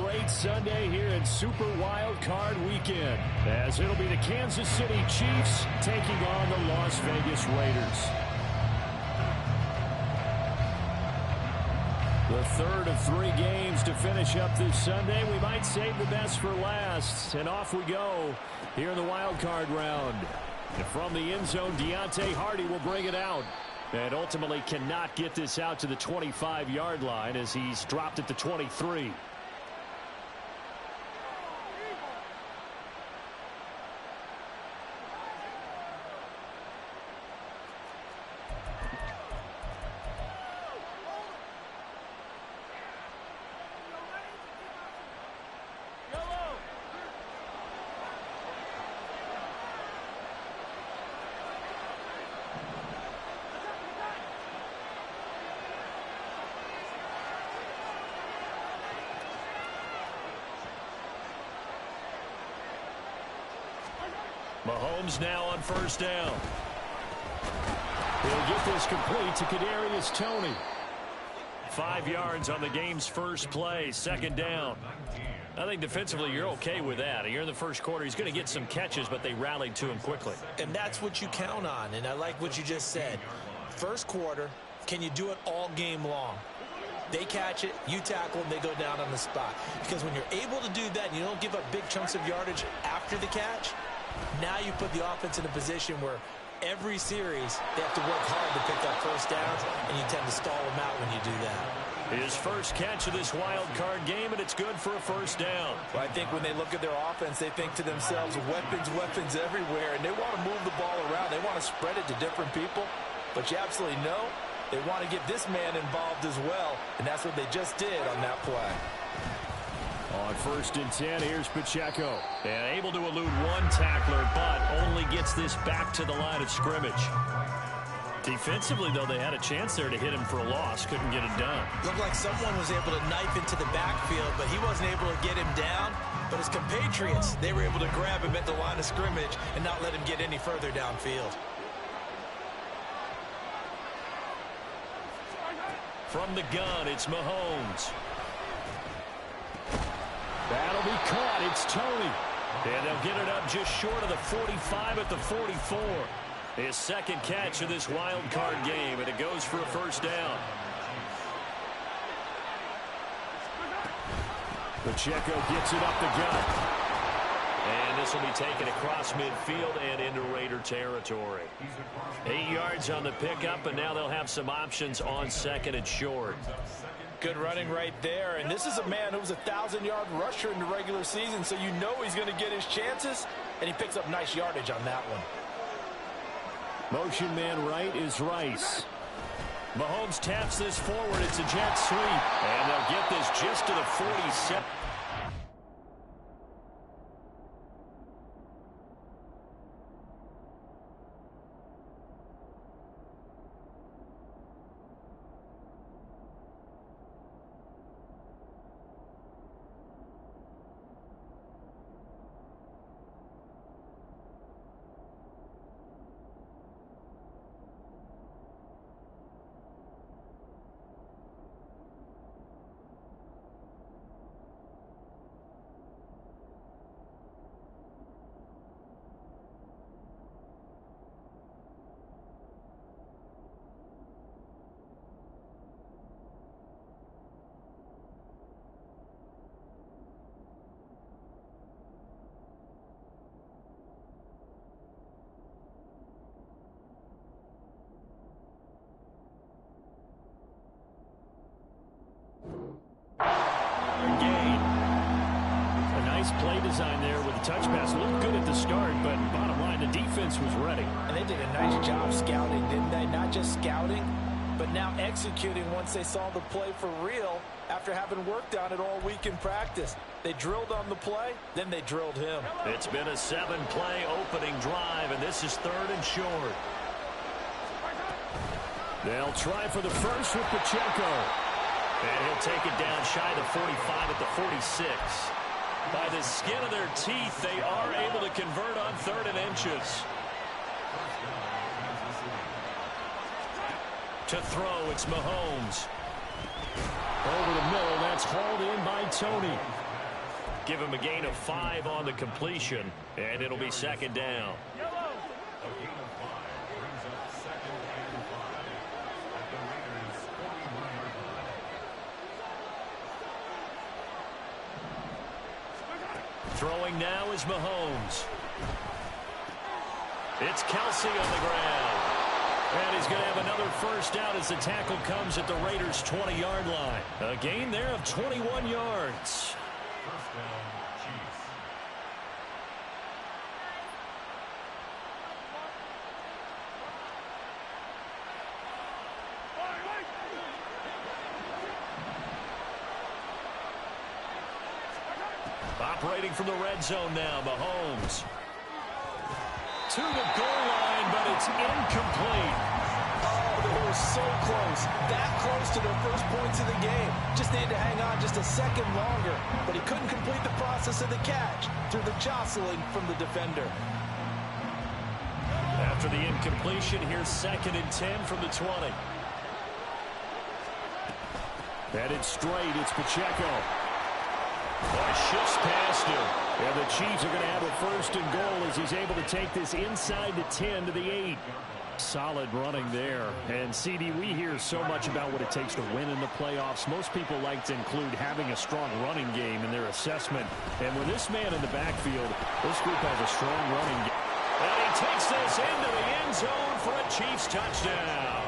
great Sunday here in Super Wildcard Weekend, as it'll be the Kansas City Chiefs taking on the Las Vegas Raiders. The third of 3 games to finish up this Sunday. We might save the best for last. And off we go here in the Wildcard round. And from the end zone, Deontay Hardy will bring it out. And ultimately cannot get this out to the 25-yard line as he's dropped at the 23. Mahomes now on first down. He'll get this complete to Kadarius Toney. 5 yards on the game's first play, second down. I think defensively you're okay with that. Here in the first quarter, he's going to get some catches, but they rallied to him quickly. And that's what you count on, and I like what you just said. First quarter, can you do it all game long? They catch it, you tackle them, they go down on the spot. Because when you're able to do that and you don't give up big chunks of yardage after the catch, now you put the offense in a position where every series they have to work hard to pick up first downs, and you tend to stall them out when you do that. His first catch of this wild card game, and it's good for a first down. Well, I think when they look at their offense, they think to themselves, weapons, weapons everywhere, and they want to move the ball around. They want to spread it to different people, but you absolutely know they want to get this man involved as well, and that's what they just did on that play. On 1st and 10, here's Pacheco. And able to elude one tackler, but only gets this back to the line of scrimmage. Defensively, though, they had a chance there to hit him for a loss. Couldn't get it done. Looked like someone was able to knife into the backfield, but he wasn't able to get him down. But his compatriots, they were able to grab him at the line of scrimmage and not let him get any further downfield. From the gun, it's Mahomes. That'll be caught. It's Toney. And they'll get it up just short of the 45 at the 44. His second catch of this wild card game, and it goes for a first down. Pacheco gets it up the gut. And this will be taken across midfield and into Raider territory. 8 yards on the pickup, and now they'll have some options on second and short. Good running right there, and this is a man who was a 1,000-yard rusher in the regular season, so you know he's going to get his chances, and he picks up nice yardage on that one. Motion man right is Rice. Mahomes taps this forward. It's a jet sweep, and they'll get this just to the 47. Play design there with a touch pass. Looked good at the start, but bottom line, the defense was ready. And they did a nice job scouting, didn't they? Not just scouting, but now executing once they saw the play for real after having worked on it all week in practice. They drilled on the play, then they drilled him. It's been a 7-play opening drive, and this is 3rd and short. They'll try for the first with Pacheco. And he'll take it down shy of the 45 at the 46. By the skin of their teeth, they are able to convert on 3rd and inches. To throw, it's Mahomes. Over the middle, that's hauled in by Toney. Give him a gain of 5 on the completion, and it'll be second down. Throwing now is Mahomes. It's Kelsey on the ground. And he's going to have another first down as the tackle comes at the Raiders' 20-yard line. A gain there of 21 yards. First down, Chiefs. Operating from the red zone now, Mahomes. To the goal line, but it's incomplete. Oh, they were so close. That close to their first points of the game. Just needed to hang on just a second longer. But he couldn't complete the process of the catch through the jostling from the defender. After the incompletion, here's 2nd and 10 from the 20. Headed straight, it's Pacheco. Shifts past him. And the Chiefs are going to have a 1st and goal as he's able to take this inside the 10 to the 8. Solid running there. And, CD, we hear so much about what it takes to win in the playoffs. Most people like to include having a strong running game in their assessment. And with this man in the backfield, this group has a strong running game. And he takes this into the end zone for a Chiefs touchdown.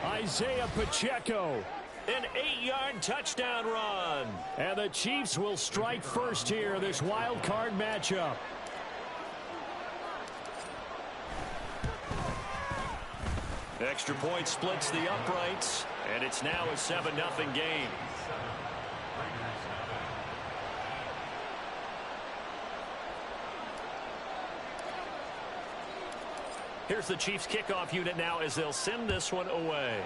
Isaiah Pacheco. An 8-yard touchdown run. And the Chiefs will strike first here, this wild card matchup. Extra point splits the uprights, and it's now a 7-0 game. Here's the Chiefs kickoff unit now as they'll send this one away.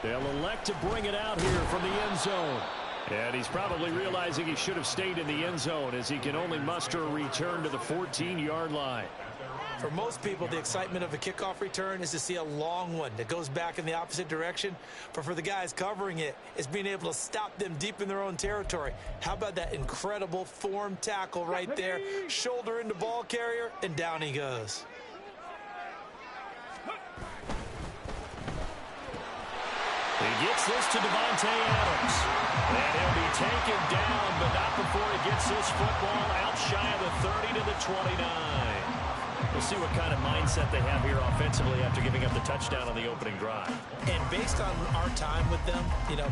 They'll elect to bring it out here from the end zone. And he's probably realizing he should have stayed in the end zone as he can only muster a return to the 14-yard line. For most people, the excitement of a kickoff return is to see a long one that goes back in the opposite direction. But for the guys covering it, it's being able to stop them deep in their own territory. How about that incredible form tackle right there? Shoulder into ball carrier, and down he goes. He gets this to Devontae Adams. And he'll be taken down, but not before he gets this football out shy of the 30 to the 29. We'll see what kind of mindset they have here offensively after giving up the touchdown on the opening drive. And based on our time with them,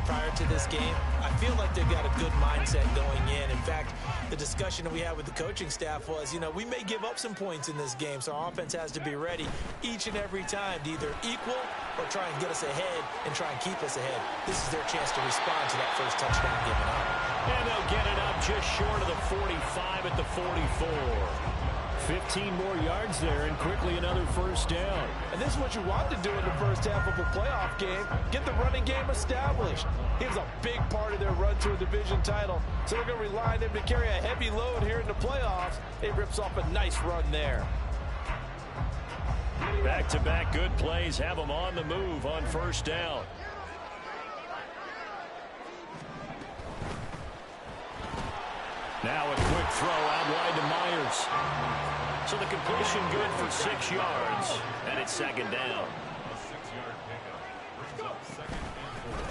prior to this game, I feel like they've got a good mindset going in. In fact, the discussion that we had with the coaching staff was, we may give up some points in this game, so our offense has to be ready each and every time to either equal or try and get us ahead and try and keep us ahead. This is their chance to respond to that first touchdown given up. And they'll get it up just short of the 45 at the 44. 15 more yards there, and quickly another first down. And this is what you want to do in the first half of a playoff game. Get the running game established. He was a big part of their run to a division title, so they're going to rely on him to carry a heavy load here in the playoffs. He rips off a nice run there. Back-to-back good plays have them on the move on first down. Now a quick throw out wide to Myers. So the completion good for 6 yards, and it's second down.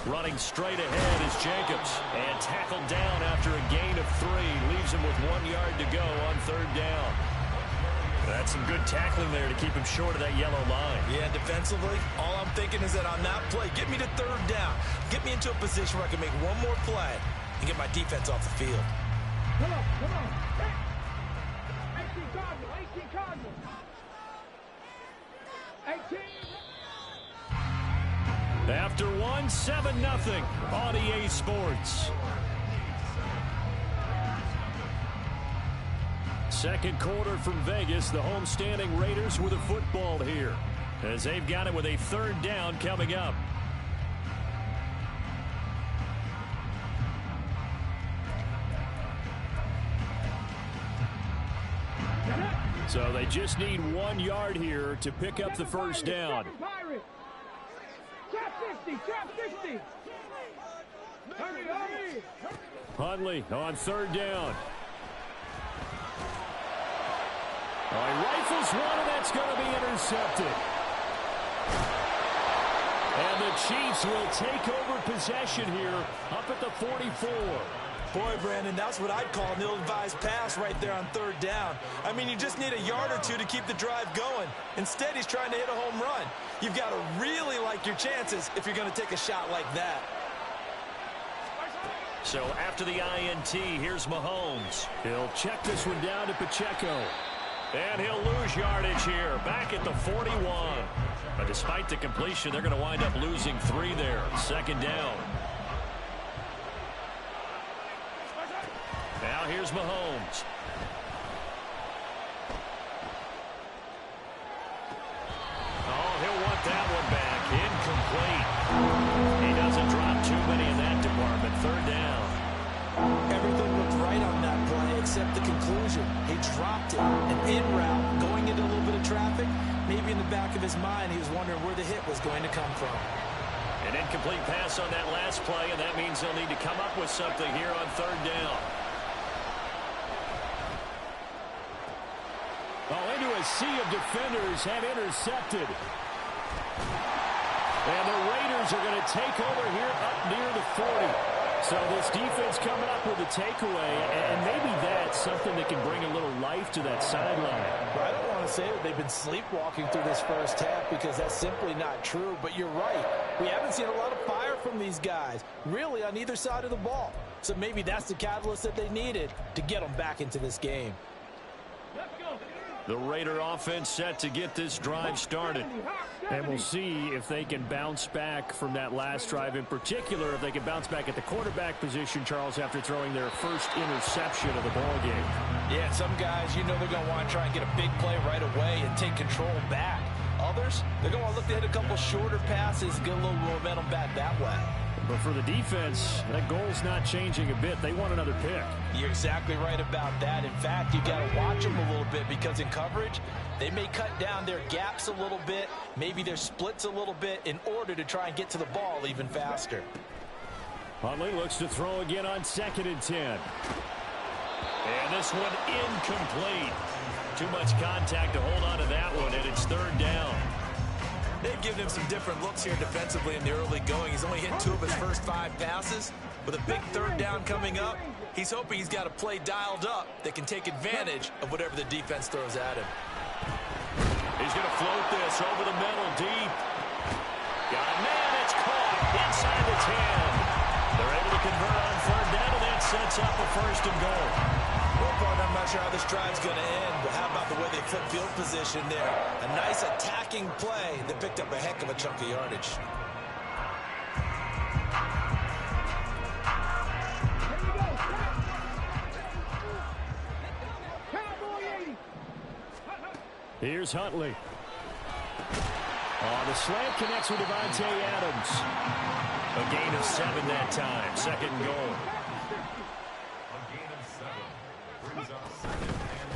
Running straight ahead is Jacobs, and tackled down after a gain of 3. Leaves him with 1 yard to go on third down. That's some good tackling there to keep him short of that yellow line. Yeah, defensively, all I'm thinking is that on that play, get me to third down. Get me into a position where I can make one more play and get my defense off the field. Come on. 18 Cardinals. 18. After 1, 7-0 on EA Sports. Second quarter from Vegas. The homestanding Raiders with a football here, as they've got it with a third down coming up. So they just need 1 yard here to pick up the first down. Trap 60. Huntley on third down. He rifles one, and that's going to be intercepted. And the Chiefs will take over possession here up at the 44. Boy, Brandon, that's what I'd call an ill-advised pass right there on third down. I mean, you just need a yard or two to keep the drive going. Instead, he's trying to hit a home run. You've got to really like your chances if you're going to take a shot like that. So after the INT, here's Mahomes. He'll check this one down to Pacheco. And he'll lose yardage here, back at the 41. But despite the completion, they're going to wind up losing 3 there. Second down. Now here's Mahomes. Oh, he'll want that one back. Incomplete. He doesn't drop too many in that department. Third down. Everything looked right on that play except the conclusion. He dropped it. An in route, going into a little bit of traffic. Maybe in the back of his mind, he was wondering where the hit was going to come from. An incomplete pass on that last play, and that means they'll need to come up with something here on third down. Into a sea of defenders and intercepted. And the Raiders are going to take over here up near the 40. So this defense coming up with a takeaway, and maybe that's something that can bring a little life to that sideline. Well, I don't want to say that they've been sleepwalking through this first half because that's simply not true, but you're right. We haven't seen a lot of fire from these guys, really on either side of the ball. So maybe that's the catalyst that they needed to get them back into this game. The Raider offense set to get this drive started. And we'll see if they can bounce back from that last drive. In particular, if they can bounce back at the quarterback position, Charles, after throwing their first interception of the ball game. Yeah, some guys, you know they're going to want to try and get a big play right away and take control back. Others, they're going to look to hit a couple shorter passes, get a little momentum back that way. But for the defense, that goal's not changing a bit. They want another pick. You're exactly right about that. In fact, you got to watch them a little bit because in coverage, they may cut down their gaps a little bit, maybe their splits a little bit in order to try and get to the ball even faster. Huntley looks to throw again on 2nd and 10. And this one incomplete. Too much contact to hold on to that one, and it's third down. They've given him some different looks here defensively in the early going. He's only hit 2 of his first 5 passes. With a big third down coming up, he's hoping he's got a play dialed up that can take advantage of whatever the defense throws at him. He's going to float this over the middle deep. Got a man, it's caught inside the 10. They're able to convert on third down, and that sets up a 1st and goal. Well, Bart, I'm not sure how this drive's going to end, but how about the way they flip field position there? A nice attacking play that picked up a heck of a chunk of yardage. Here's Huntley. The slant connects with Devontae Adams. A gain of 7 that time. 2nd and goal.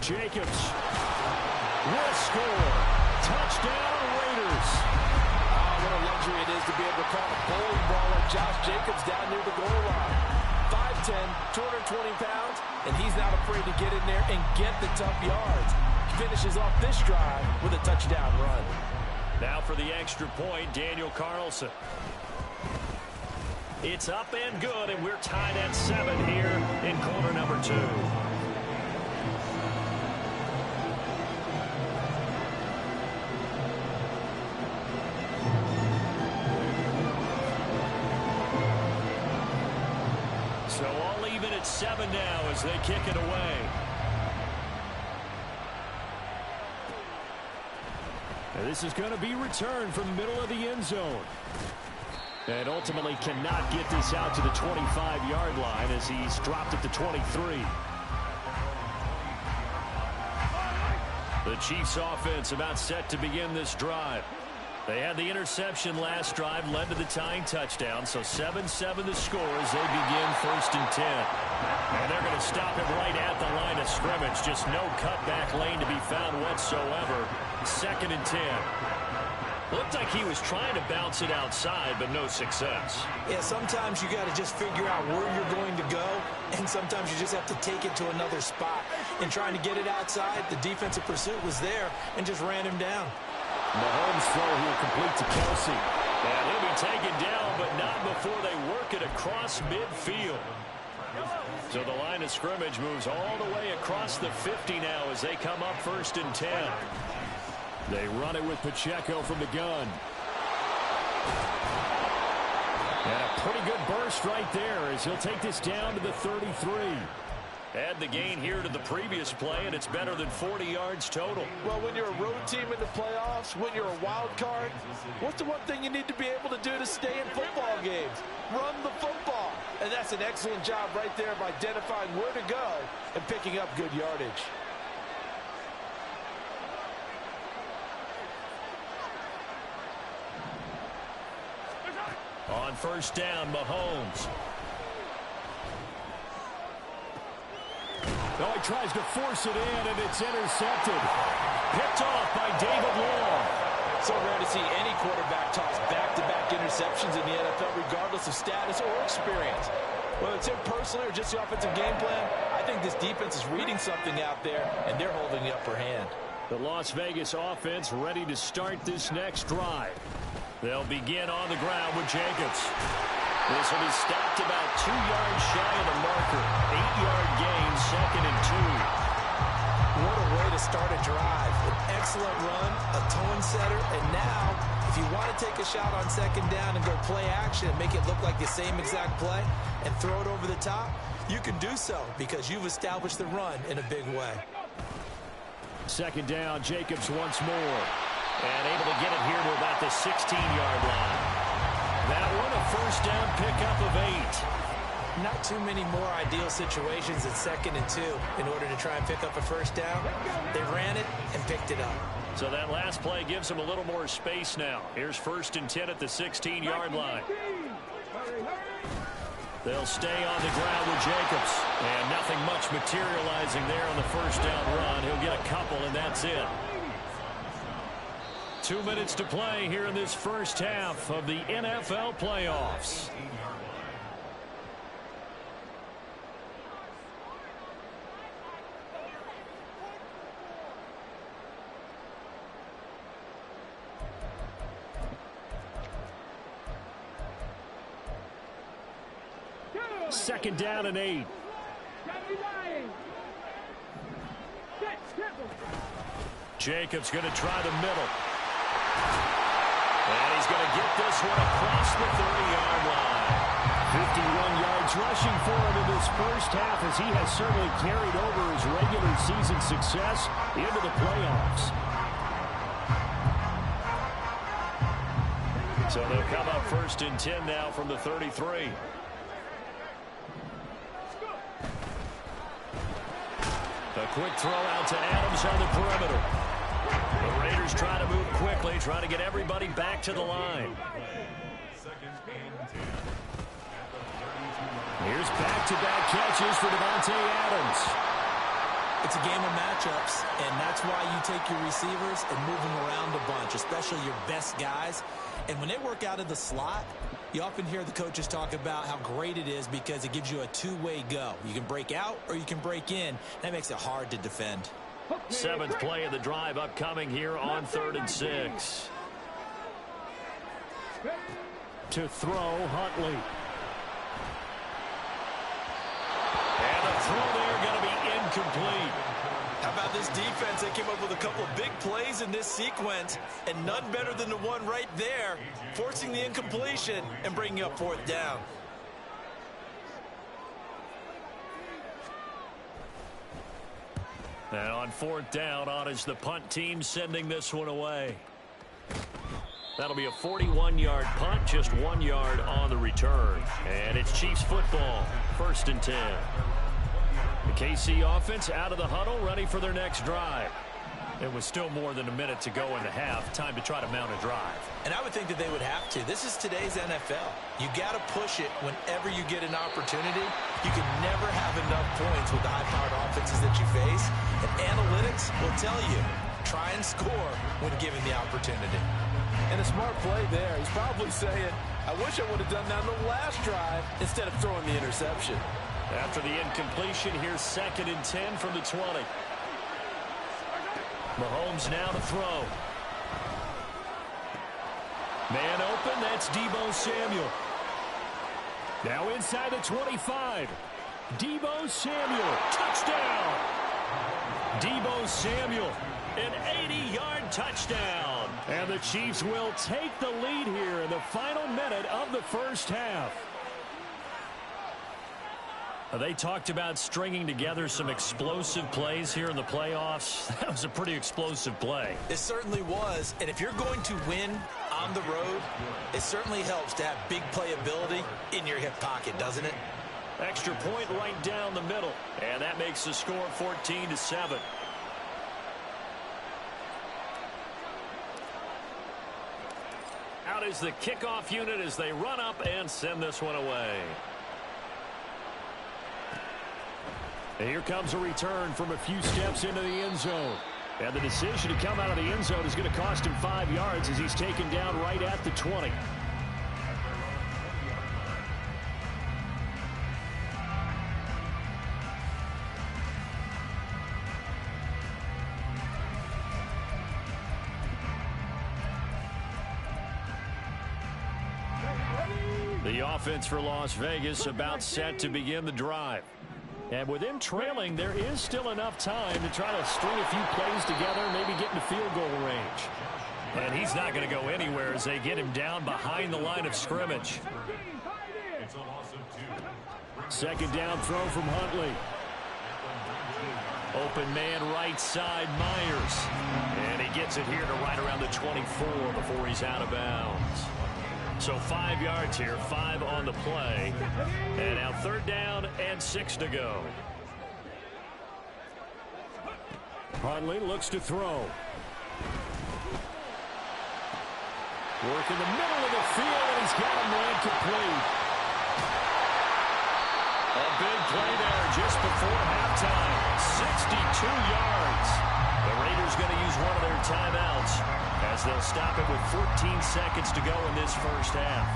Jacobs will score. Touchdown, Raiders. What a luxury it is to be able to call a bowling ball like Josh Jacobs down near the goal line. 5'10", 220 pounds, and he's not afraid to get in there and get the tough yards. Finishes off this drive with a touchdown run. Now for the extra point, Daniel Carlson. It's up and good, and we're tied at 7 here in quarter number 2. So all even at 7 now as they kick it away. Now this is going to be returned from the middle of the end zone. And ultimately cannot get this out to the 25-yard line as he's dropped at the 23. The Chiefs offense about set to begin this drive. They had the interception last drive, led to the tying touchdown, so 7-7 the score as they begin 1st and 10. And they're going to stop him right at the line of scrimmage. Just no cutback lane to be found whatsoever. 2nd and 10. Looked like he was trying to bounce it outside, but no success. Yeah, sometimes you got to just figure out where you're going to go, and sometimes you just have to take it to another spot. And trying to get it outside, the defensive pursuit was there and just ran him down. Mahomes' throw here complete to Kelsey. And he'll be taken down, but not before they work it across midfield. So the line of scrimmage moves all the way across the 50 now as they come up 1st and 10. They run it with Pacheco from the gun. And a pretty good burst right there as he'll take this down to the 33. Add the gain here to the previous play, and it's better than 40 yards total. Well, when you're a road team in the playoffs, when you're a wild card, what's the one thing you need to be able to do to stay in football games? Run the football. And that's an excellent job right there of identifying where to go and picking up good yardage. On 1st down, Mahomes. Oh, he tries to force it in, and it's intercepted. Picked off by David Long. So rare to see any quarterback toss back-to-back interceptions in the NFL, regardless of status or experience. Whether it's him personally or just the offensive game plan, I think this defense is reading something out there, and they're holding the upper hand. The Las Vegas offense ready to start this next drive. They'll begin on the ground with Jacobs. This will be stopped about 2 yards shy of the marker. 8-yard gain, 2nd and 2. What a way to start a drive. An excellent run, a tone setter, and now, if you want to take a shot on 2nd down and go play action and make it look like the same exact play and throw it over the top, you can do so because you've established the run in a big way. 2nd down, Jacobs once more. And able to get it here to about the 16-yard line. That one, a 1st down pickup of 8. Not too many more ideal situations at 2nd and 2 in order to try and pick up a 1st down. They ran it and picked it up. So that last play gives them a little more space now. Here's 1st and 10 at the 16-yard line. They'll stay on the ground with Jacobs. And nothing much materializing there on the 1st down run. He'll get a couple, and that's it. 2 minutes to play here in this first half of the NFL playoffs. Second down and 8. Jacobs going to try the middle. And he's going to get this one across the 30-yard line. 51 yards rushing for him in this first half as he has certainly carried over his regular season success into the playoffs. So they'll come up 1st and 10 now from the 33. A quick throw out to Adams on the perimeter. The Raiders try to move quickly, try to get everybody back to the line. Here's back-to-back catches for Davante Adams. It's a game of matchups, and that's why you take your receivers and move them around a bunch, especially your best guys. And when they work out of the slot, you often hear the coaches talk about how great it is because it gives you a two-way go. You can break out or you can break in. That makes it hard to defend. 7th play of the drive upcoming here on 3rd and 6. To throw, Huntley. And the throw there going to be incomplete. How about this defense? They came up with a couple of big plays in this sequence, and none better than the one right there, forcing the incompletion and bringing up 4th down. And on 4th down, on is the punt team sending this one away. That'll be a 41-yard punt, just 1 yard on the return. And it's Chiefs football, 1st and 10. The KC offense out of the huddle, ready for their next drive. It was still more than a minute to go in the half. Time to try to mount a drive. And I would think that they would have to. This is today's NFL. You got to push it whenever you get an opportunity. You can never have enough points with the high-powered offenses that you face. And analytics will tell you Try and score when given the opportunity. And a smart play there. He's probably saying, I wish I would have done that on the last drive instead of throwing the interception. After the incompletion, here's 2nd and 10 from the 20. Mahomes now to throw. Man open, that's Deebo Samuel. Now inside the 25. Deebo Samuel, touchdown! Deebo Samuel, an 80-yard touchdown. And the Chiefs will take the lead here in the final minute of the first half. They talked about stringing together some explosive plays here in the playoffs. That was a pretty explosive play. It certainly was. And if you're going to win on the road, it certainly helps to have big playability in your hip pocket, doesn't it? Extra point right down the middle. And that makes the score 14-7. Out is the kickoff unit as they run up and send this one away. And here comes a return from a few steps into the end zone. And the decision to come out of the end zone is going to cost him 5 yards as he's taken down right at the 20. The offense for Las Vegas about set to begin the drive. And with them trailing, there is still enough time to try to string a few plays together, maybe get into field goal range. And he's not going to go anywhere as they get him down behind the line of scrimmage. It's a loss of 2. 2nd down throw from Huntley. Open man right side, Myers. And he gets it here to right around the 24 before he's out of bounds. So 5 yards here, 5 on the play. And now 3rd down and 6 to go. Huntley looks to throw. Work in the middle of the field, and he's got him ran complete. A big play there just before halftime. 62 yards. The Raiders going to use one of their timeouts as they'll stop it with 14 seconds to go in this first half.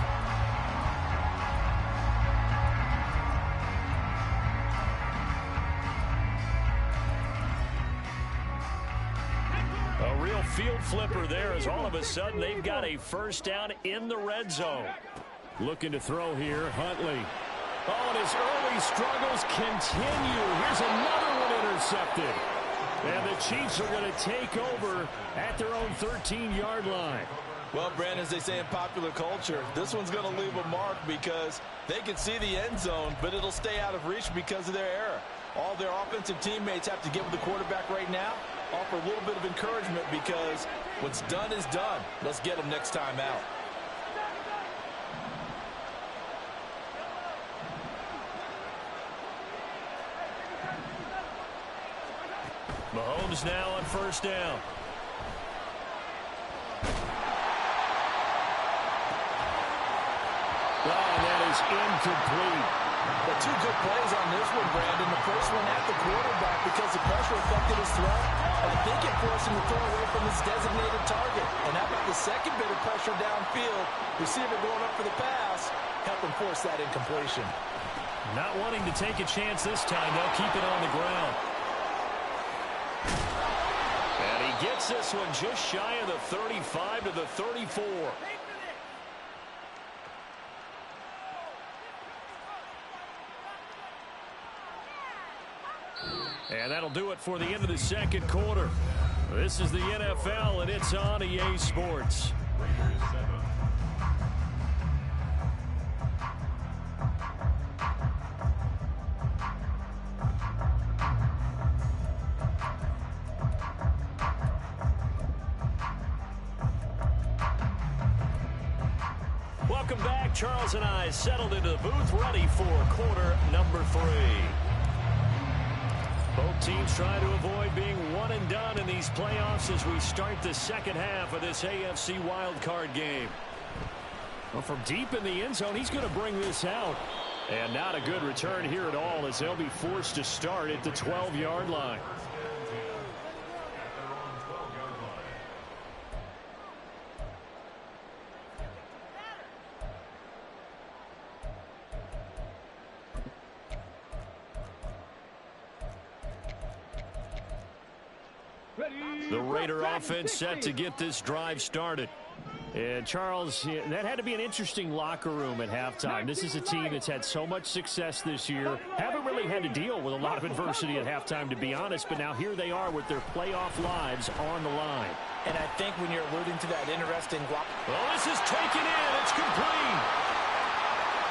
A real field flipper there as all of a sudden they've got a first down in the red zone. Looking to throw here, Huntley. Oh, and his early struggles continue. Here's another one intercepted. And the Chiefs are going to take over at their own 13-yard line. Well, Brandon, as they say in popular culture, this one's going to leave a mark because they can see the end zone, but it'll stay out of reach because of their error. All their offensive teammates have to get with the quarterback right now, offer a little bit of encouragement because what's done is done. Let's get them next time out. Mahomes now on 1st down. And that is incomplete. But 2 good plays on this one, Brandon. The first one at the quarterback because the pressure affected his throw. I think it forced him to throw away from his designated target. And how about the second bit of pressure downfield? Receiver going up for the pass. Help him force that incompletion. Not wanting to take a chance this time. They'll keep it on the ground. And he gets this one just shy of the 35 to the 34. And that'll do it for the end of the 2nd quarter. This is the NFL, and it's on EA Sports. Welcome back. Charles and I settled into the booth, ready for quarter number 3. Both teams trying to avoid being one and done in these playoffs as we start the second half of this AFC wildcard game. Well, from deep in the end zone, he's going to bring this out. And not a good return here at all as they'll be forced to start at the 12-yard line. The Raider offense set to get this drive started. And Charles, that had to be an interesting locker room at halftime. This is a team that's had so much success this year. Haven't really had to deal with a lot of adversity at halftime, to be honest. But now here they are with their playoff lives on the line. And I think when you're alluding to that interesting... Well, this is taken in. It's complete.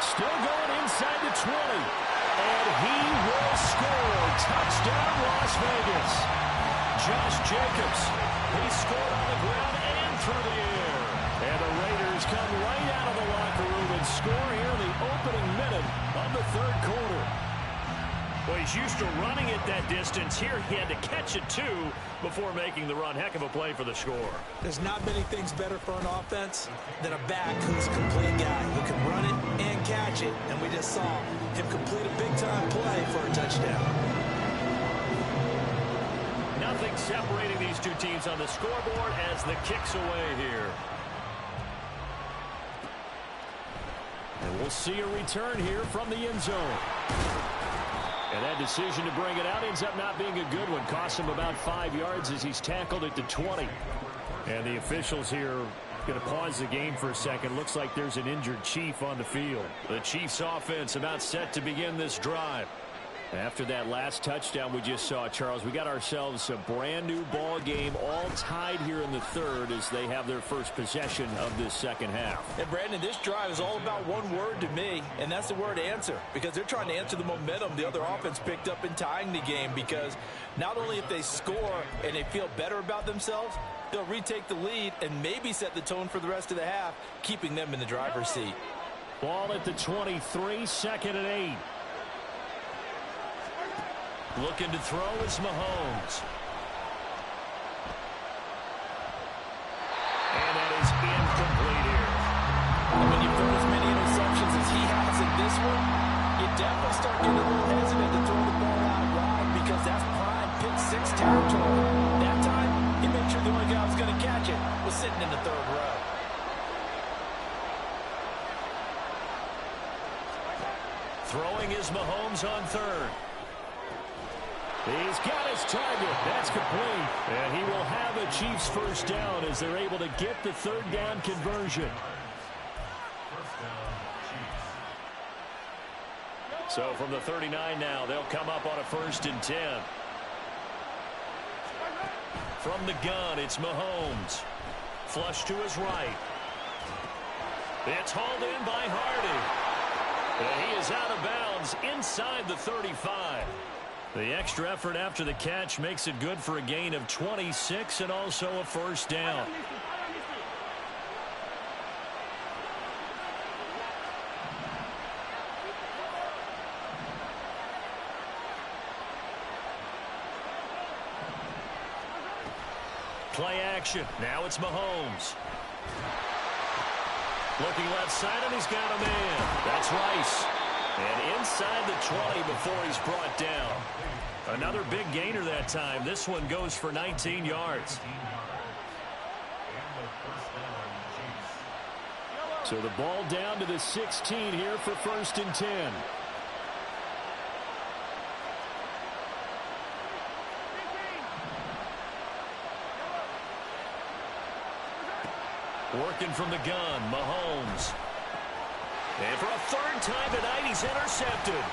Still going inside the 20. And he will score. Touchdown, Las Vegas. Josh Jacobs. He scored on the ground and through the air. And the Raiders come right out of the locker room and score here in the opening minute of the third quarter. Well, he's used to running it that distance. Here he had to catch it, too, before making the run. Heck of a play for the score. There's not many things better for an offense than a back who's a complete guy who can run it and catch it. And we just saw him complete a big-time play for a touchdown. Nothing separating these two teams on the scoreboard as the kick's away here. And we'll see a return here from the end zone. And that decision to bring it out ends up not being a good one. Costs him about 5 yards as he's tackled at the 20. And the officials here going to pause the game for a second. Looks like there's an injured Chief on the field. The Chiefs offense about set to begin this drive. After that last touchdown we just saw, Charles, we got ourselves a brand new ball game, all tied here in the third as they have their first possession of this second half. And Brandon, this drive is all about one word to me, and that's the word answer, because they're trying to answer the momentum the other offense picked up in tying the game, because not only if they score and they feel better about themselves, they'll retake the lead and maybe set the tone for the rest of the half, keeping them in the driver's seat. Ball at the 23, 2nd and 8. Looking to throw is Mahomes. And that is incomplete here. And when you throw as many interceptions as he has in this one, you definitely start getting a little hesitant to throw the ball out wide because that's prime pick-6 territory. That time, he made sure the only guy who was going to catch it was sitting in the third row. Throwing is Mahomes on third. He's got his target. That's complete. And he will have a Chiefs first down as they're able to get the third down conversion. So from the 39 now, they'll come up on a 1st and 10. From the gun, it's Mahomes. Flush to his right. It's hauled in by Hardy. And he is out of bounds inside the 35. The extra effort after the catch makes it good for a gain of 26 and also a first down. Play action. Now it's Mahomes. Looking left side, and he's got a man. That's Rice. And inside the 20 before he's brought down. Another big gainer that time. This one goes for 19 yards. So the ball down to the 16 here for 1st and 10. Working from the gun, Mahomes. And for a third time tonight, he's intercepted.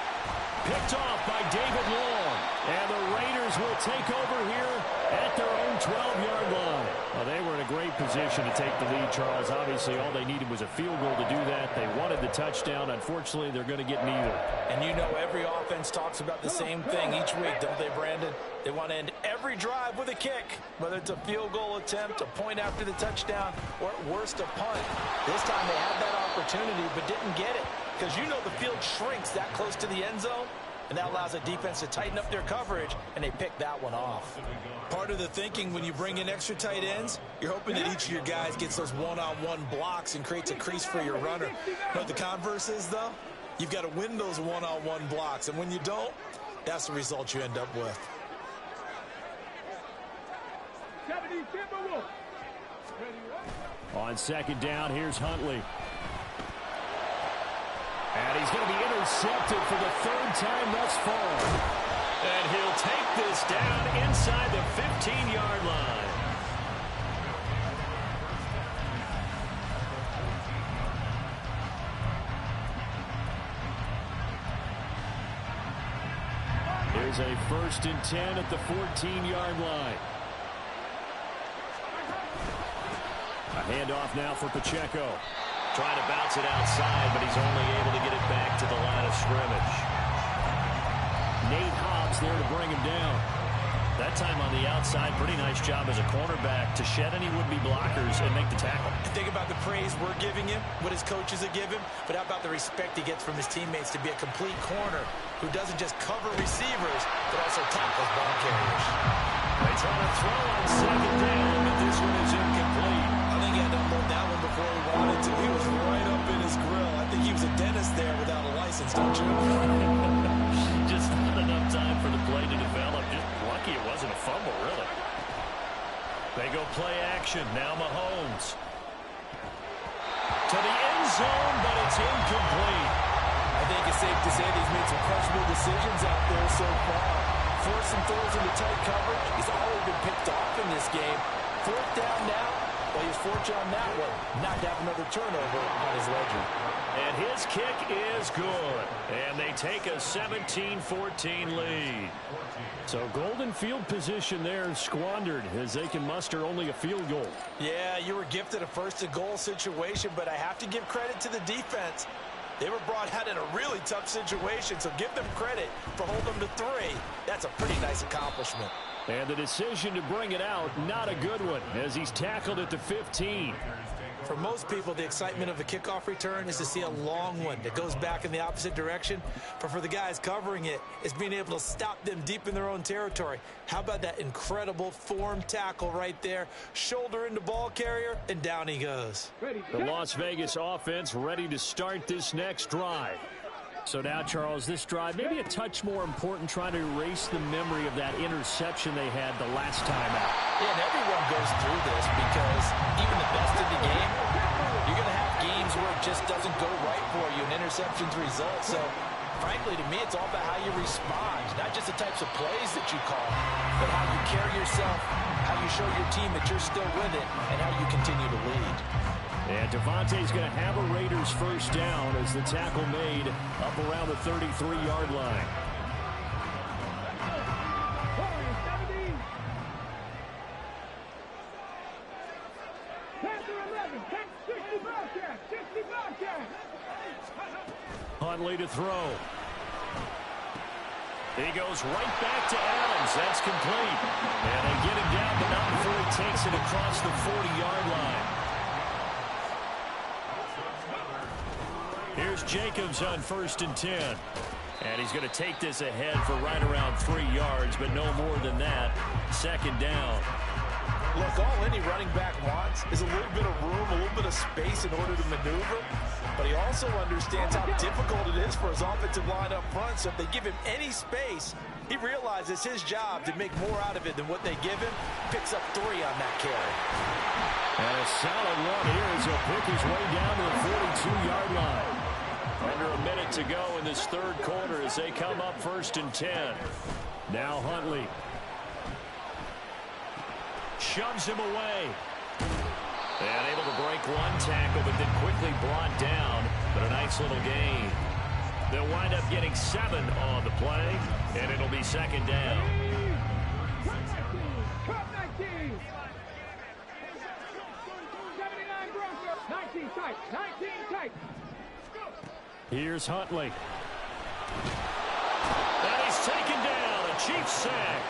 Picked off by David Long. And the Raiders will take over here at their own 12-yard line. Well, they were in a great position to take the lead, Charles. Obviously, all they needed was a field goal to do that. They wanted the touchdown. Unfortunately, they're going to get neither. And you know every offense talks about the same thing each week, don't they, Brandon? They want to end every drive with a kick, whether it's a field goal attempt, a point after the touchdown, or at worst a punt. This time they had that opportunity but didn't get it because you know the field shrinks that close to the end zone, and that allows the defense to tighten up their coverage, and they picked that one off. Part of the thinking when you bring in extra tight ends, you're hoping that each of your guys gets those one-on-one blocks and creates a crease for your runner. You know what the converse is, though? You've got to win those one-on-one blocks, and when you don't, that's the result you end up with. On 2nd down, here's Huntley. And he's going to be intercepted for the 3rd time thus far. And he'll take this down inside the 15-yard line. Here's a 1st and 10 at the 14-yard line. A handoff now for Pacheco. Trying to bounce it outside, but he's only able to get it back to the line of scrimmage. Nate Hobbs there to bring him down. That time on the outside, pretty nice job as a cornerback to shed any would-be blockers and make the tackle. Think about the praise we're giving him, what his coaches are giving, but how about the respect he gets from his teammates to be a complete corner who doesn't just cover receivers, but also tackles ball carriers. They try to throw on 2nd down, but this one is incomplete. I think he had to unload that one before he wanted to. He was right up in his grill. I think he was a dentist there without a license, don't you? Just not enough time for the play to develop. Just lucky it wasn't a fumble, really. They go play action. Now Mahomes. To the end zone, but it's incomplete. I think it's safe to say that he's made some questionable decisions out there so far. Forcing throws into tight coverage. He's already been picked off in this game. 4th down now. Well, he's fortunate on that one, not to have another turnover on his ledger. And his kick is good. And they take a 17-14 lead. So golden field position there squandered as they can muster only a field goal. Yeah, you were gifted a 1st and goal situation, but I have to give credit to the defense. They were brought out in a really tough situation, so give them credit for holding them to 3. That's a pretty nice accomplishment. And the decision to bring it out, not a good one, as he's tackled at the 15. For most people, the excitement of a kickoff return is to see a long one that goes back in the opposite direction. But for the guys covering it, it's being able to stop them deep in their own territory. How about that incredible form tackle right there? Shoulder into ball carrier, and down he goes. The Las Vegas offense ready to start this next drive. So now, Charles, this drive maybe a touch more important, trying to erase the memory of that interception they had the last time out. Yeah, and everyone goes through this because even the best in the game, you're going to have games where it just doesn't go right for you, and interceptions result. So, frankly, to me, it's all about how you respond, not just the types of plays that you call, but how you carry yourself, how you show your team that you're still with it, and how you continue to lead. And Devontae's going to have a Raiders 1st down as the tackle made up around the 33-yard line. Huntley to throw. He goes right back to Adams. That's complete. And they get him down, but not before he takes it across the 40-yard line. Here's Jacobs on 1st and 10. And he's going to take this ahead for right around 3 yards, but no more than that. 2nd down. Look, all any running back wants is a little bit of room, a little bit of space in order to maneuver. But he also understands how difficult it is for his offensive line up front. So if they give him any space, he realizes his job to make more out of it than what they give him. Picks up 3 on that carry. And a solid run here as he'll pick his way down to the 42-yard line. Under a minute to go in this 3rd quarter as they come up 1st and 10. Now Huntley. Shoves him away. And able to break one tackle, but then quickly brought down. But a nice little gain. They'll wind up getting 7 on the play, and it'll be 2nd down. 19 tight. 19 tight. Here's Huntley. And he's taken down. A Chiefs sack.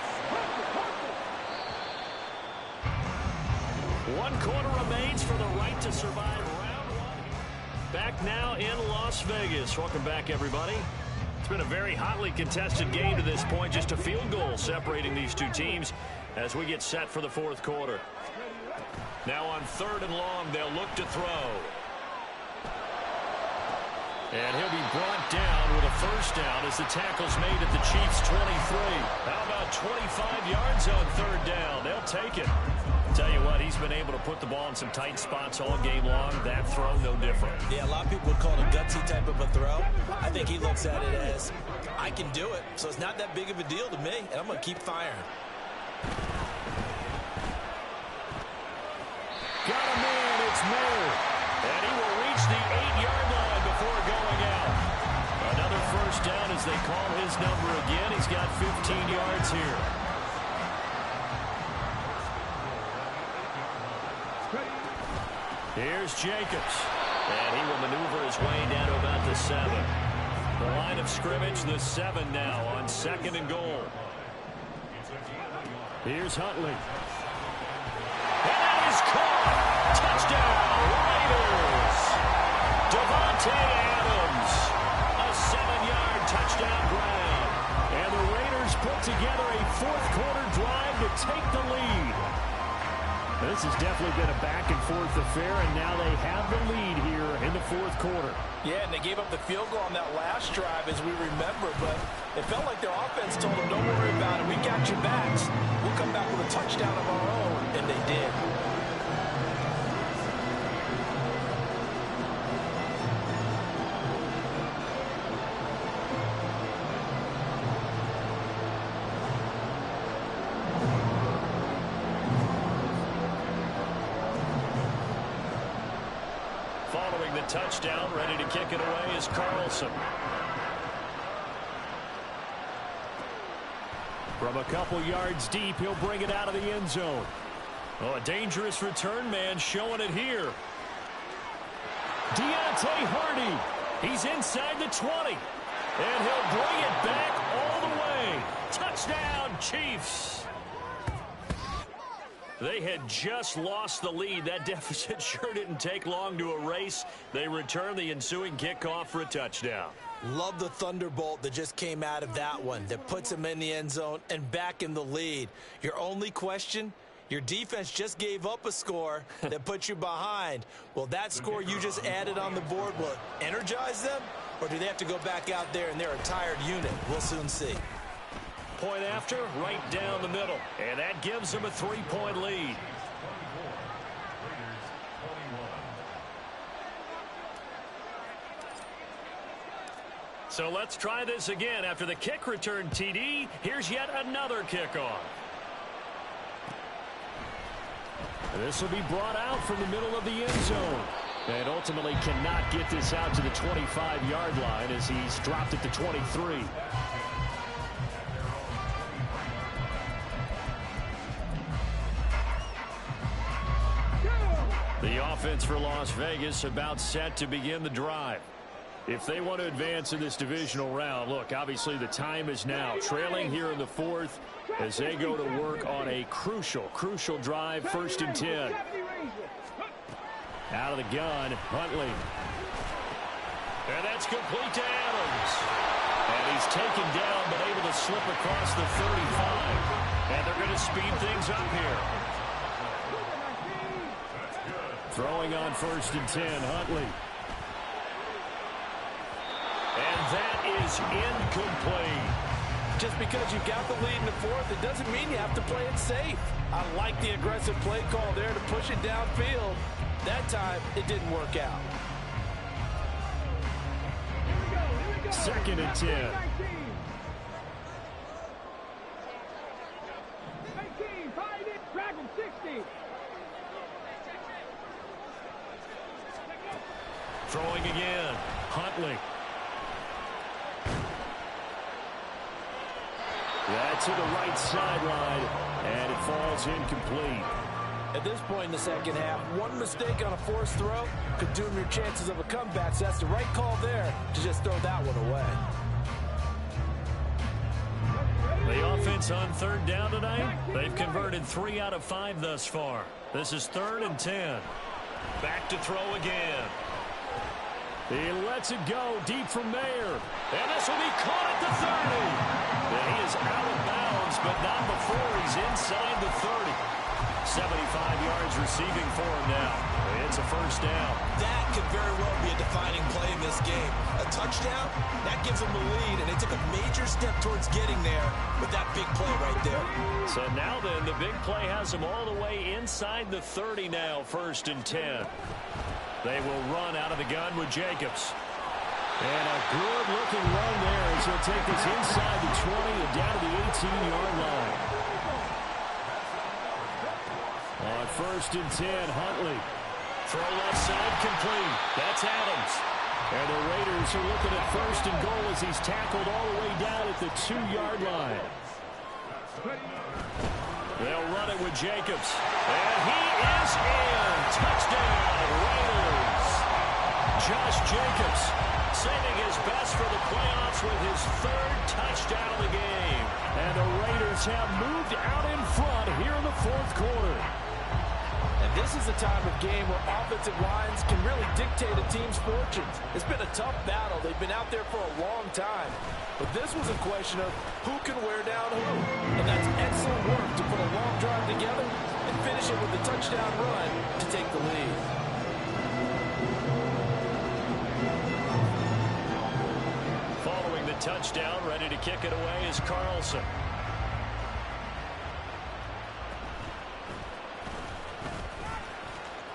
1 quarter remains for the right to survive round 1. Back now in Las Vegas. Welcome back, everybody. It's been a very hotly contested game to this point. Just a field goal separating these two teams as we get set for the 4th quarter. Now on 3rd and long, they'll look to throw. And he'll be brought down with a 1st down as the tackle's made at the Chiefs' 23. How about 25 yards on 3rd down? They'll take it. Tell you what, he's been able to put the ball in some tight spots all game long. That throw, no different. Yeah, a lot of people would call it a gutsy type of a throw. I think he looks at it as, I can do it, so it's not that big of a deal to me, and I'm going to keep firing. Got a man, it's Mayer. And he will reach the 8-yard line before going out. Another first down as they call his number again. He's got 15 yards here. Here's Jacobs. And he will maneuver his way down to about the 7. The line of scrimmage, the 7 now on 2nd and goal. Here's Huntley. And that is caught. Touchdown, Raiders. Devontae Adams. A 7-yard touchdown grab. And the Raiders put together a fourth-quarter drive to take the lead. This has definitely been a back-and-forth affair, and now they have the lead here in the fourth quarter. Yeah, and they gave up the field goal on that last drive, as we remember, but it felt like their offense told them, don't worry about it, we got your backs. We'll come back with a touchdown of our own, and they did. Following the touchdown, ready to kick it away is Carlson. From a couple yards deep, he'll bring it out of the end zone. Oh, a dangerous return man showing it here. Deontay Hardy. He's inside the 20. And he'll bring it back all the way. Touchdown, Chiefs. They had just lost the lead. That deficit sure didn't take long to erase. They return the ensuing kickoff for a touchdown. Love the thunderbolt that just came out of that one that puts them in the end zone and back in the lead. Your only question, your defense just gave up a score that put you behind. Well, that score you just added on the board, will it energize them? Or do they have to go back out there and they're a tired unit? We'll soon see. Point after, right down the middle. And that gives them a 3-point lead. So let's try this again. After the kick return TD, here's yet another kickoff. This will be brought out from the middle of the end zone. And ultimately cannot get this out to the 25-yard line as he's dropped it to 23. The offense for Las Vegas about set to begin the drive. If they want to advance in this divisional round, look, obviously the time is now. Trailing here in the fourth as they go to work on a crucial drive, 1st and 10. Out of the gun, Huntley. And that's complete to Adams. And he's taken down but able to slip across the 35. And they're going to speed things up here. Throwing on 1st and 10, Huntley. And that is incomplete. Just because you got the lead in the fourth, it doesn't mean you have to play it safe. I like the aggressive play call there to push it downfield. That time, it didn't work out. 2nd and 10. Throwing again, Huntley. That's to the right sideline, and it falls incomplete. At this point in the second half, one mistake on a forced throw could doom your chances of a comeback, so that's the right call there to just throw that one away. The offense on 3rd down tonight, they've converted 3 out of 5 thus far. This is 3rd and 10. Back to throw again. He lets it go deep from Mayer. And this will be caught at the 30. And he is out of bounds, but not before he's inside the 30. 75 yards receiving for him now. It's a first down. That could very well be a defining play in this game. A touchdown, that gives them the lead, and they took a major step towards getting there with that big play right there. So now then, the big play has them all the way inside the 30 now, 1st and 10. They will run out of the gun with Jacobs. And a good-looking run there as he'll take this inside the 20 and down to the 18-yard line. On 1st and 10, Huntley. Throw left side complete. That's Adams. And the Raiders are looking at 1st and goal as he's tackled all the way down at the 2-yard line. They'll run it with Jacobs. And he is in. Touchdown, Raiders. Josh Jacobs saving his best for the playoffs with his 3rd touchdown of the game. And the Raiders have moved out in front here in the 4th quarter. And this is a time of game where offensive lines can really dictate a team's fortunes. It's been a tough battle. They've been out there for a long time. But this was a question of who can wear down who. And that's excellent work to put a long drive together and finish it with a touchdown run to take the lead. Following the touchdown, ready to kick it away is Carlson.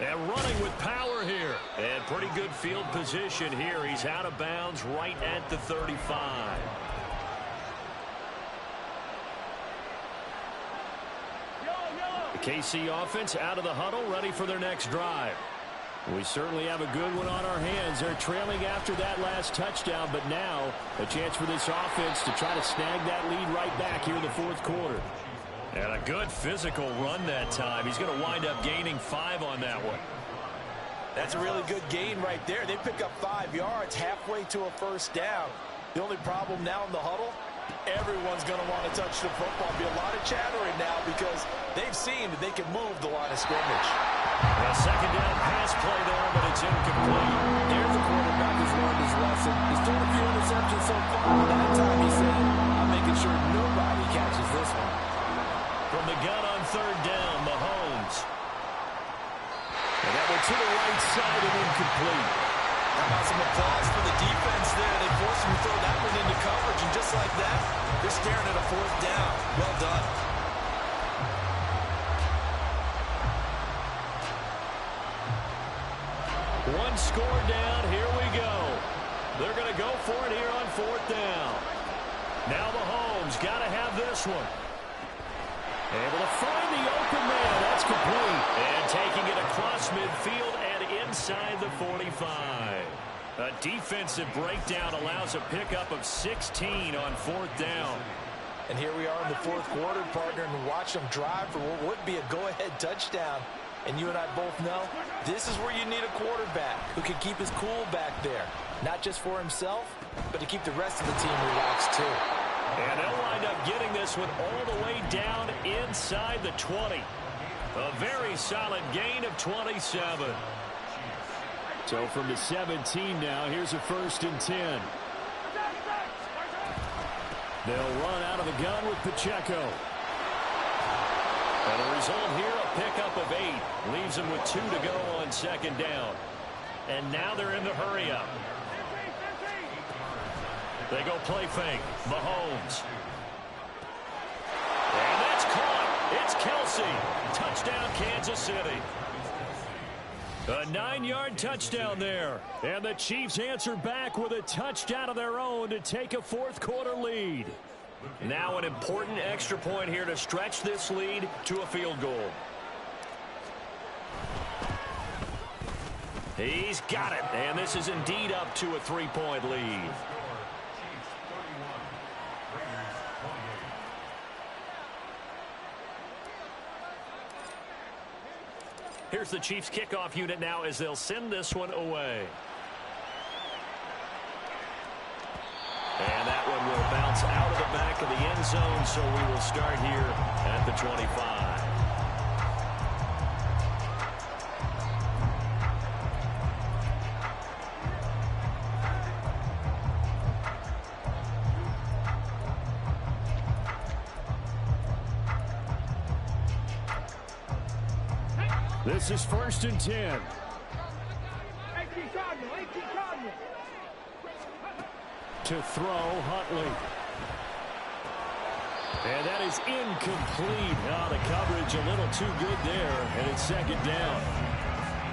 And running with power here. And pretty good field position here. He's out of bounds right at the 35. The KC offense out of the huddle, ready for their next drive. We certainly have a good one on our hands. They're trailing after that last touchdown, but now a chance for this offense to try to snag that lead right back here in the 4th quarter. And a good physical run that time. He's going to wind up gaining 5 on that one. That's a really good gain right there. They pick up 5 yards halfway to a 1st down. The only problem now in the huddle, everyone's going to want to touch the football. Be a lot of chattering now because they've seen that they can move the line of scrimmage. A 2nd down pass play there, but it's incomplete. There's a quarterback who's learned his lesson. He's thrown a few interceptions so far, but that time he said, I'm making sure nobody catches this one. From the gun on 3rd down, Mahomes. And that one to the right side and incomplete. How about some applause for the defense there? They forced him to throw that one into coverage, and just like that, they're staring at a 4th down. Well done. One score down. Here we go. They're going to go for it here on 4th down. Now Mahomes got to have this one. Able to find the open man. That's complete. And taking it across midfield and inside the 45. A defensive breakdown allows a pickup of 16 on 4th down. And here we are in the 4th quarter, partner, and watch them drive for what would be a go-ahead touchdown. And you and I both know this is where you need a quarterback who can keep his cool back there. Not just for himself, but to keep the rest of the team relaxed too. And they'll wind up getting this one all the way down inside the 20. A very solid gain of 27. So from the 17 now, here's a 1st and 10. They'll run out of the gun with Pacheco. And the result here, a pickup of 8. Leaves them with 2 to go on 2nd down. And now they're in the hurry-up. They go play fake. Mahomes. And that's caught. It's Kelsey. Touchdown, Kansas City. A 9-yard touchdown there. And the Chiefs answer back with a touchdown of their own to take a 4th quarter lead. Now an important extra point here to stretch this lead to a field goal. He's got it. And this is indeed up to a 3-point lead. Here's the Chiefs kickoff unit now as they'll send this one away. And that one will bounce out of the back of the end zone, so we will start here at the 25. This is 1st and 10. 18 Cardinal, 18 Cardinal. To throw, Huntley. And that is incomplete. Oh, the coverage a little too good there, and it's 2nd down.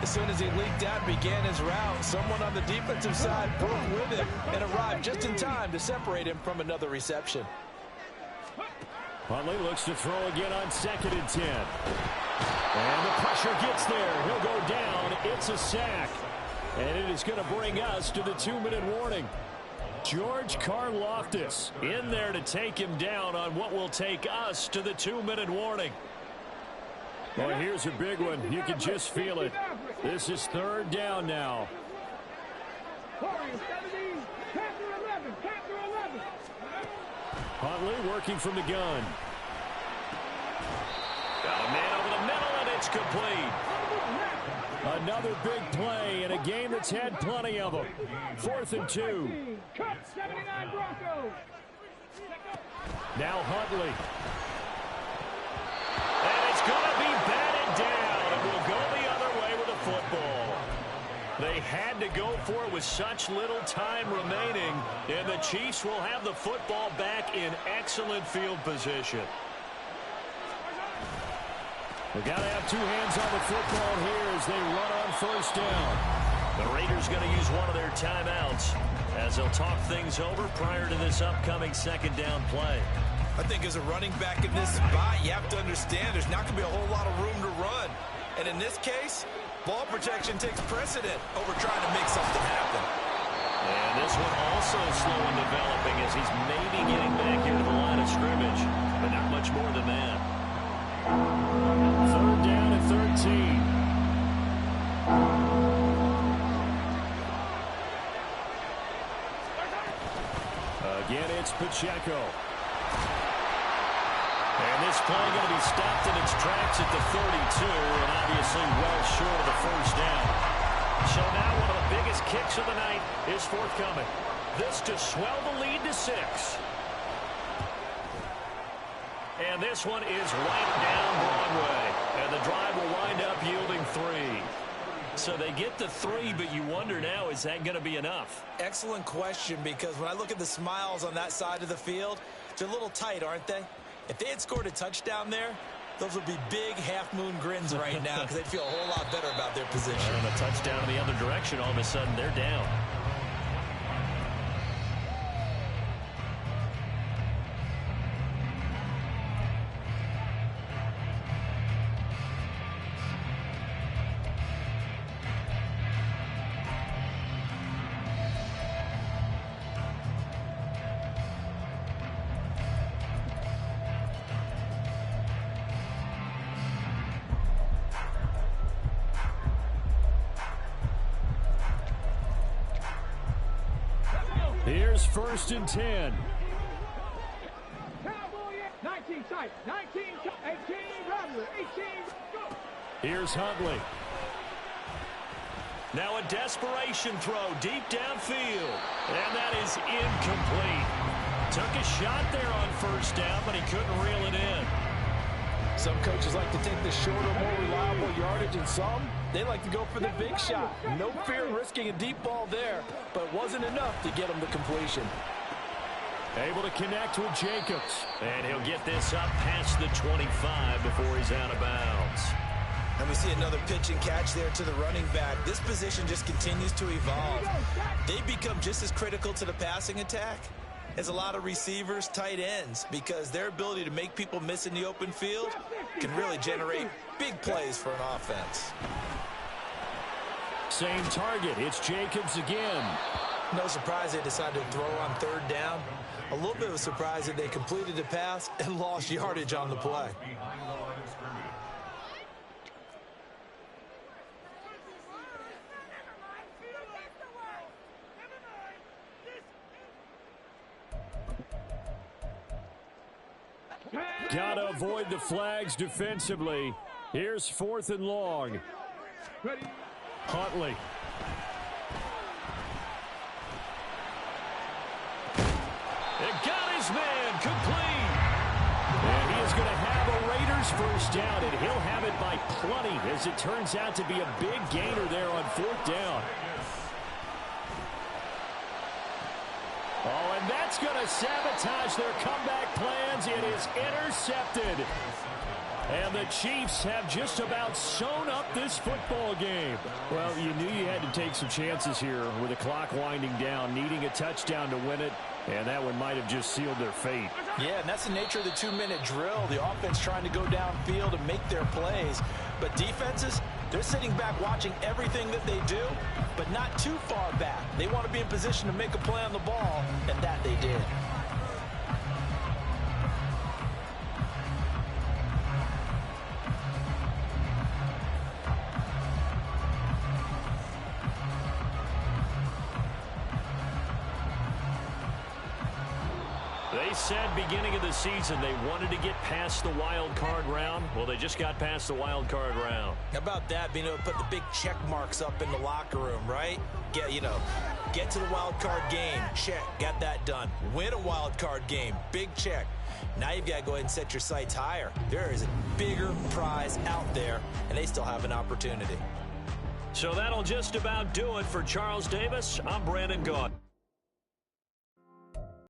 As soon as he leaked out and began his route, someone on the defensive side broke with him and arrived just in time to separate him from another reception. Huntley looks to throw again on 2nd and 10. And the pressure gets there. He'll go down. It's a sack. And it is going to bring us to the 2-minute warning. George Karlaftis in there to take him down on what will take us to the 2-minute warning. Well, here's a big one. You can just feel it. This is 3rd down now. Huntley working from the gun. Got a man over the middle, and it's complete. Another big play in a game that's had plenty of them. 4th and 2. Now Huntley. And it's going to be batted down, and we'll go the other way with the football. They had to go for it with such little time remaining, and the Chiefs will have the football back in excellent field position. They've got to have 2 hands on the football here as they run on 1st down. The Raiders going to use one of their timeouts as they'll talk things over prior to this upcoming 2nd down play. I think as a running back in this spot, you have to understand there's not going to be a whole lot of room to run. And in this case, ball protection takes precedent over trying to make something happen. And this one also slow in developing as he's maybe getting back here to the line of scrimmage, but not much more than that. 3rd down and 13. Again, it's Pacheco. And this play going to be stopped in its tracks at the 32, and obviously well short of the 1st down. So now one of the biggest kicks of the night is forthcoming. This to swell the lead to 6. And this one is right down Broadway. And the drive will wind up yielding 3. So they get the 3, but you wonder now, is that going to be enough? Excellent question, because when I look at the smiles on that side of the field, they're a little tight, aren't they? If they had scored a touchdown there, those would be big half-moon grins right now because they'd feel a whole lot better about their position. And a touchdown in the other direction, all of a sudden they're down. Here's 1st and 10. 19 tight, 19, 18, Rodler, 18, go. Here's Huntley. Now a desperation throw deep downfield. And that is incomplete. Took a shot there on 1st down, but he couldn't reel it in. Some coaches like to take the shorter, more reliable yardage, and some, they like to go for the big shot. No fear of risking a deep ball there, but it wasn't enough to get him to completion. Able to connect with Jacobs. And he'll get this up past the 25 before he's out of bounds. And we see another pitch and catch there to the running back. This position just continues to evolve. They become just as critical to the passing attack as a lot of receivers, tight ends, because their ability to make people miss in the open field can really generate big plays for an offense. Same target. It's Jacobs again. No surprise they decided to throw on 3rd down. A little bit of a surprise that they completed the pass and lost yardage on the play. Got to avoid the flags defensively. Here's 4th and long. Huntley. It got his man complete. And he is going to have a Raider Here's first down, and he'll have it by plenty, as it turns out to be a big gainer there on fourth down. Oh, and that's going to sabotage their comeback plans. It is intercepted. And the Chiefs have just about sewn up this football game. Well, you knew you had to take some chances here with the clock winding down, needing a touchdown to win it, and that one might have just sealed their fate. Yeah, and that's the nature of the 2-minute drill. The offense trying to go downfield and make their plays. But defenses, they're sitting back watching everything that they do, but not too far back. They want to be in position to make a play on the ball, and that they did. They said beginning of the season they wanted to get past the wild card round. Well, they just got past the wild card round. How about that, being able to put the big check marks up in the locker room, right? Get to the wild card game, check, got that done. Win a wild card game, big check. Now you've got to go ahead and set your sights higher. There is a bigger prize out there, and they still have an opportunity. So that'll just about do it for Charles Davis. I'm Brandon Gaudin.